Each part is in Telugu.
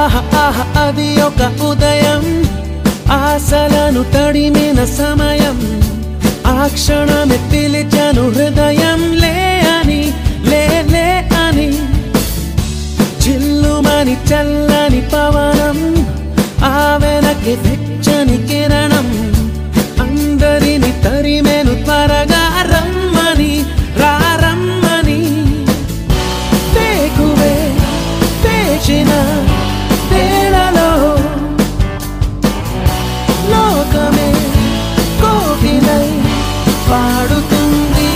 ఆహా ఆహా అది ఒక ఉదయం, ఆశలను తడిమిన సమయం, ఆ క్షణమే పిలిచాను హృదయం లే అని, లే లే అని. చిల్లుమని చల్లని పవనం, ఆ వెనక్కి వెచ్చని కిరణం, అందరిని తరిమెను త్వరగా రమ్మని, రారమ్మని. వేకువే వేచిన వేళలో లోకమే కోకిలై పాడుతుంది.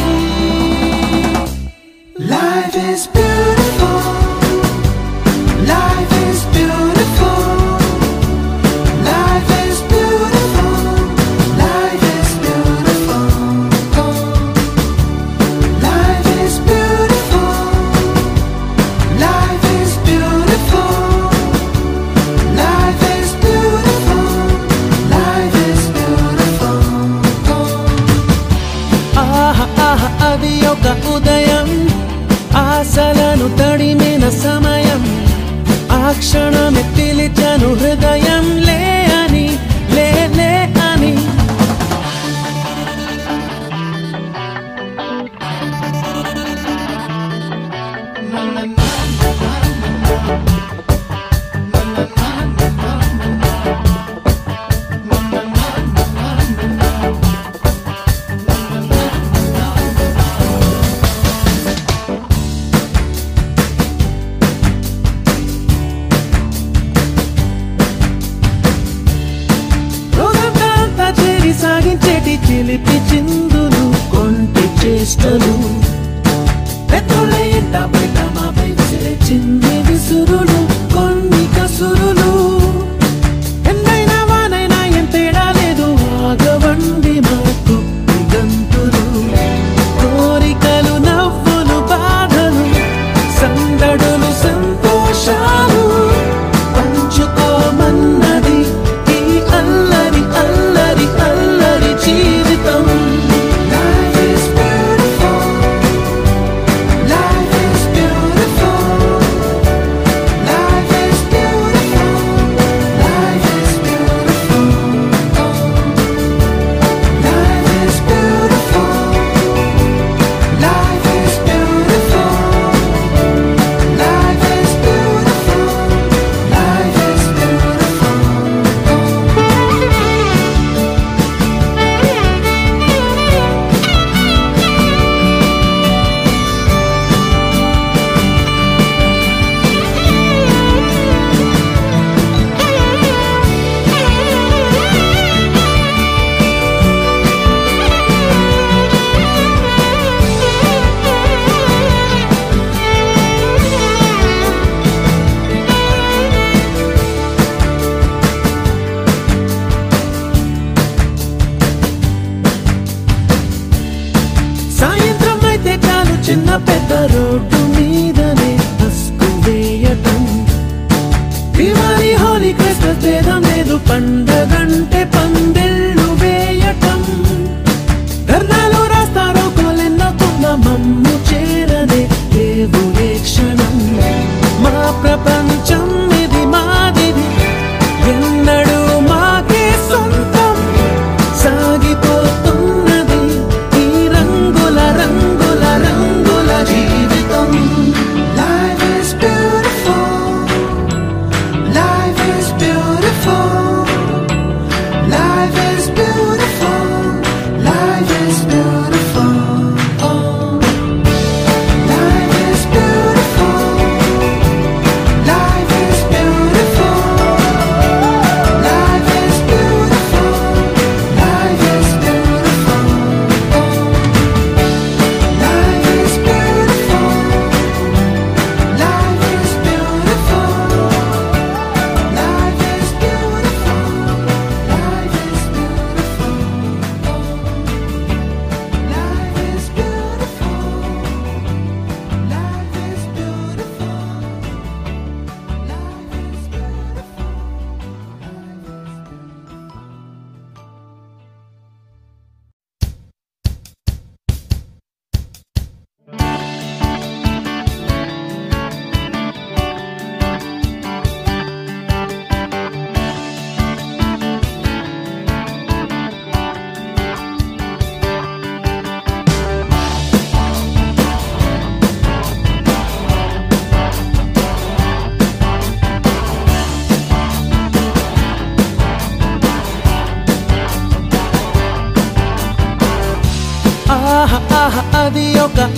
Life is beautiful, life is beautiful, life is beautiful, life is beautiful.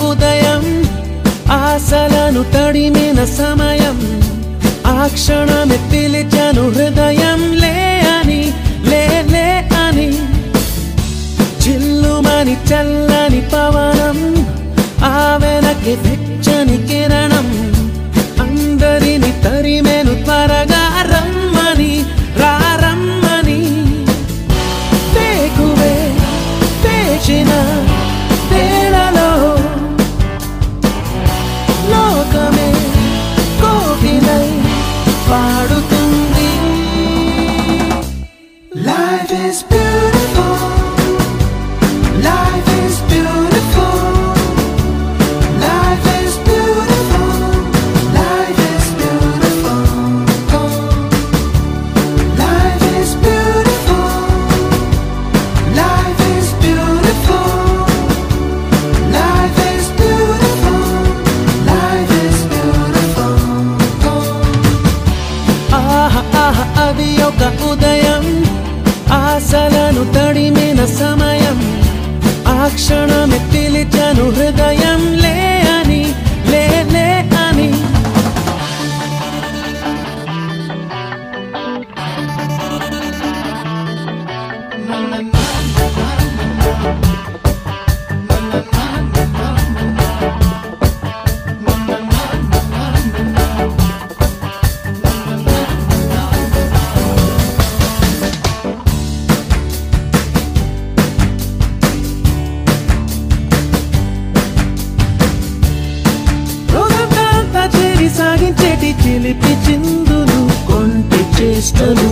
ఉదయం ఆశలను తడిమిన సమయం ఆ క్షణమే పిలిచాను హృదయం లే అని లే లే అని చిల్లుమని చల్లని పవనం ఆ వెనక్కి వెచ్చని కిరణం అందరిని తరిమెను త్వరగా రమ్మని రారమ్మని వేకువే వేచిన వేళలో లోకమే కోకిలై పాడుతుంది. Life is beautiful. Life is beautiful. Life is beautiful. Life is beautiful. Life is beautiful. Life is beautiful. Life is beautiful. Life is beautiful. ఆహా ఆహా అది ఒక ఉదయం ఆశలను తడిమిన సమయం ఆ క్షణమే పిలిచాను హృదయం లే అని లే లే అని సాగించేటి చిలిపి చిందులు కొంటి చేష్టలు